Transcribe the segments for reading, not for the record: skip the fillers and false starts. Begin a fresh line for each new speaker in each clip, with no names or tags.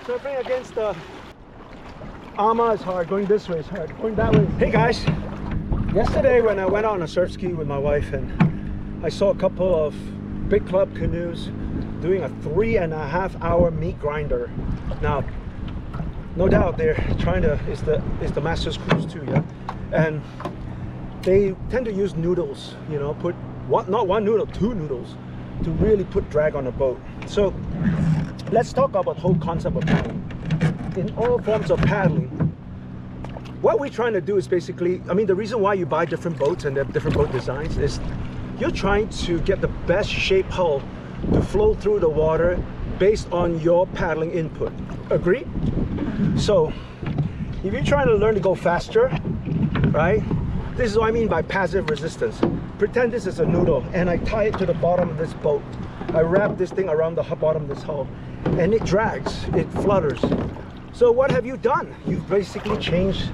Surfing against the armor is hard. Going this way is hard. Going that way. Hey guys, yesterday when I went on a surf ski with my wife and I saw a couple of big club canoes doing a 3.5 hour meat grinder. Now, no doubt they're trying to, it's the master's cruise too, yeah? And they tend to use noodles, you know, put not one noodle, 2 noodles to really put drag on a boat. So let's talk about the whole concept of paddling. In all forms of paddling, what we're trying to do is basically, I mean, the reason why you buy different boats and different boat designs is you're trying to get the best shape hull to flow through the water based on your paddling input. Agree? So if you're trying to learn to go faster, right? This is what I mean by passive resistance. Pretend this is a noodle and I tie it to the bottom of this boat. I wrap this thing around the bottom of this hull and it drags, it flutters. So what have you done? You've basically changed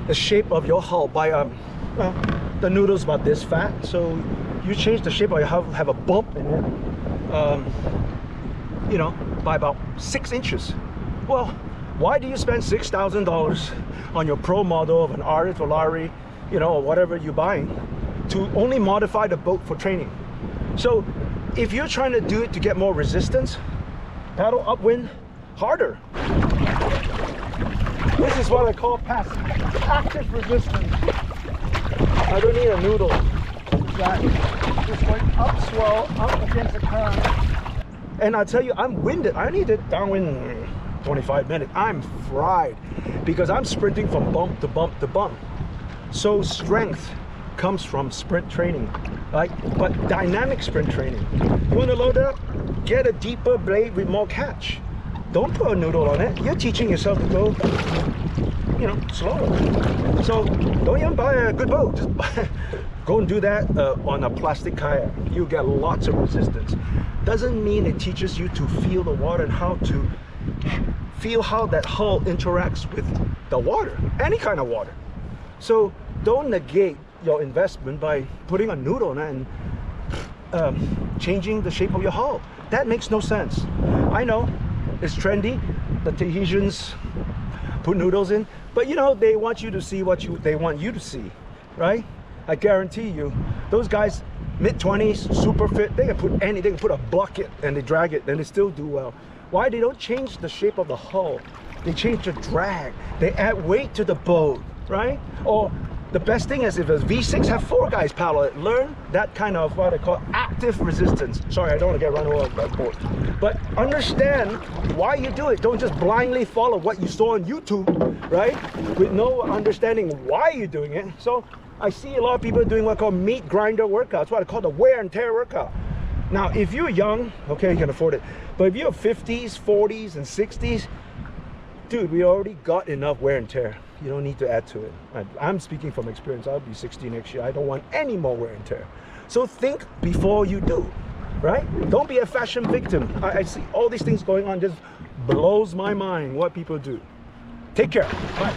the shape of your hull by well, the noodle's about this fat, so you change the shape of your hull, have a bump in it, you know, by about 6 inches. Well, why do you spend $6,000 on your pro model of an RS Volare, you know, or whatever you're buying, to only modify the boat for training? So if you're trying to do it to get more resistance, paddle upwind harder. This is what I call passive, active resistance. I don't need a noodle. Just going up swell, up against the current. And I'll tell you, I'm winded. I need it downwind 25 minutes. I'm fried because I'm sprinting from bump to bump to bump. So strength comes from sprint training, right? But dynamic sprint training. You want to load up? Get a deeper blade with more catch. Don't put a noodle on it. You're teaching yourself to go, you know, slower. So don't even buy a good boat. Just go and do that on a plastic kayak. You get lots of resistance. Doesn't mean it teaches you to feel the water and how to feel how that hull interacts with the water, any kind of water. So don't negate your investment by putting a noodle on it and changing the shape of your hull. That makes no sense. I know it's trendy. The Tahitians put noodles in, but you know, they want you to see what they want you to see, right? I guarantee you, those guys, mid-20s, super fit, they can put a bucket and they drag it and they still do well. Why? They don't change the shape of the hull. They change the drag. They add weight to the boat, right? Or the best thing is if a V6 have 4 guys paddle it, learn that kind of what I call active resistance. Sorry, I don't want to get run over by the boat. But understand why you do it. Don't just blindly follow what you saw on YouTube, right? With no understanding why you're doing it. So I see a lot of people doing what I call meat grinder workouts, what I call the wear and tear workout. Now, if you're young, okay, you can afford it. But if you're 50s, 40s, and 60s, dude, we already got enough wear and tear. You don't need to add to it. I'm speaking from experience. I'll be 60 next year. I don't want any more wear and tear. So think before you do, right? Don't be a fashion victim. I see all these things going on, just blows my mind what people do. Take care. Bye.